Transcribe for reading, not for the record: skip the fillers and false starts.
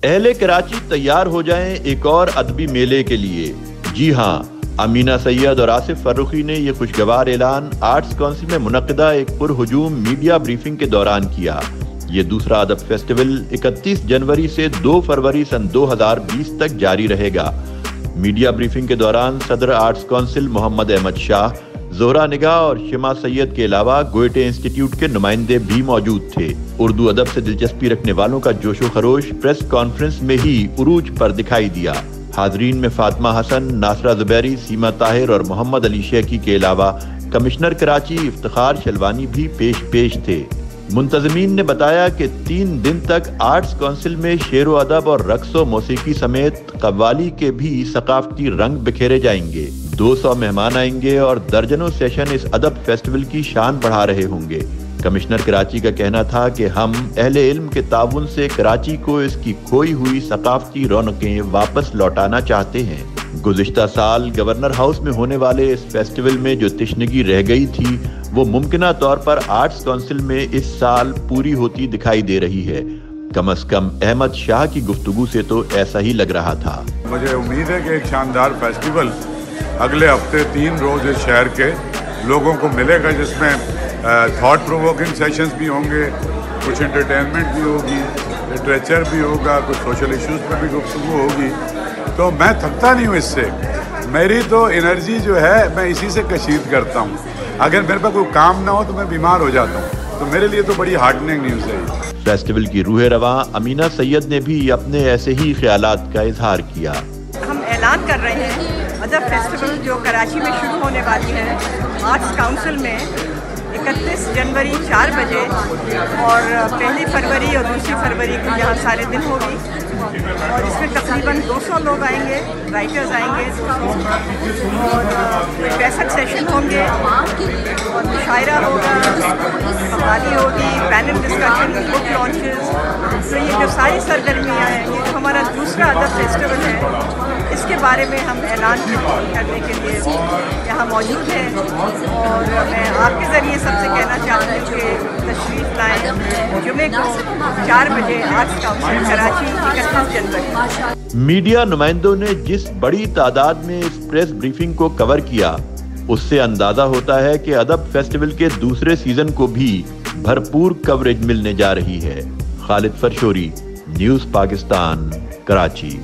اہل کراچی تیار ہو جائیں ایک اور ادبی میلے کے لیے۔ جی ہاں، امینہ سید اور آصف فرخی نے یہ خوشگوار اعلان آرٹس کونسل میں منعقدہ ایک پرہجوم میڈیا بریفنگ کے دوران کیا۔ یہ دوسرا ادب فیسٹیول 31 جنوری سے 2 فروری سن 2020 تک جاری رہے گا۔ میڈیا بریفنگ کے دوران صدر آرٹس کونسل محمد احمد شاہ، زہرا نگاہ اور شمع سید کے علاوہ گوئٹے انسٹیٹیوٹ کے نمائندے بھی موجود تھے۔ اردو ادب سے دلچسپی رکھنے والوں کا جوش و خروش پریس کانفرنس میں ہی عروج پر دکھائی دیا۔ حاضرین میں فاطمہ حسن، ناصرہ زبیری، سیما طاہر اور محمد علی شیخی کے علاوہ کمشنر کراچی افتخار شلوانی بھی پیش تھے۔ منتظمین نے بتایا کہ 3 دن تک آرٹس کونسل میں شعر و ادب اور رقص و موسیقی سمیت قوالی کے بھی ثقافتی رنگ بکھیرے جائیں گے۔ 200 مہمان آئیں گے اور درجنوں سیشن اس ادب فیسٹیول کی شان بڑھا رہے ہوں گے۔ کمشنر کراچی کا کہنا تھا کہ ہم اہل علم کے تعاون سے کراچی کو اس کی کھوئی ہوئی ثقافتی رونقیں واپس لوٹانا چاہتے ہیں۔ گزشتہ سال گورنر ہاؤس میں ہونے والے اس فیسٹیول میں جو تشنگی رہ گئی تھی، وہ ممکنہ طور پر آرٹس کونسل میں اس سال پوری ہوتی دکھائی دے رہی ہے۔ کم از کم احمد شاہ کی گفتگو سے تو ایسا ہی لگ رہا تھا۔ مجھے امید ہے کہ ایک شاندار فیسٹیول اگلے ہفتے 3 روز اس شہر کے لوگوں کو ملے گا، جس میں تھاٹ پرووکنگ سیشنز بھی ہوں گے، کچھ انٹرٹینمنٹ بھی ہوگی، لٹریچر بھی ہوگا، کچھ سوشل ایشوز پر بھی گفتگو ہوگی۔ تو میں تھکتا نہیں ہوں اس سے، میری تو انرجی جو ہے میں اسی سے کشید کرتا ہوں۔ اگر میرے پاس کوئی کام نہ ہو تو میں بیمار ہو جاتا ہوں، تو میرے لیے تو بڑی ہارٹننگ نیوز ہے۔ فیسٹیول کی روح رواں امینہ سید نے بھی اپنے ایسے ہی خیالات کا اظہار کیا۔ ہم اعلان کر رہے ہیں ادب فیسٹیول جو کراچی میں شروع ہونے والی ہے آرٹس کونسل میں 31 جنوری 4 بجے، اور 1 فروری اور 2 فروری کو یہاں سارے دن ہوگی، اور اس میں تقریباً 200 لوگ آئیں گے، رائٹرز آئیں گے، اور 65 سیشن ہوں گے، اور مشاعرہ ہوگا، قوالی ہوگی، پینل ڈسکشن، بک لانچز۔ تو یہ جو ساری سرگرمیاں ہیں، یہ جو ہمارا دوسرا ادب فیسٹیول ہے، اس کے بارے میں ہم اعلان کرنے کے لیے یہاں موجود ہیں، اور میں آپ کے ذریعے سب سے کہنا چاہتی ہوں کہ تشریف لائیں جمعے کو 4 بجے آرٹس کونسل کراچی 31 جنوری۔ میڈیا نمائندوں نے جس بڑی تعداد میں اس پریس بریفنگ کو کور کیا، اس سے اندازہ ہوتا ہے کہ ادب فیسٹیول کے دوسرے سیزن کو بھی بھرپور کوریج ملنے جا رہی ہے۔ خالد فرشوری، نیوز پاکستان، کراچی۔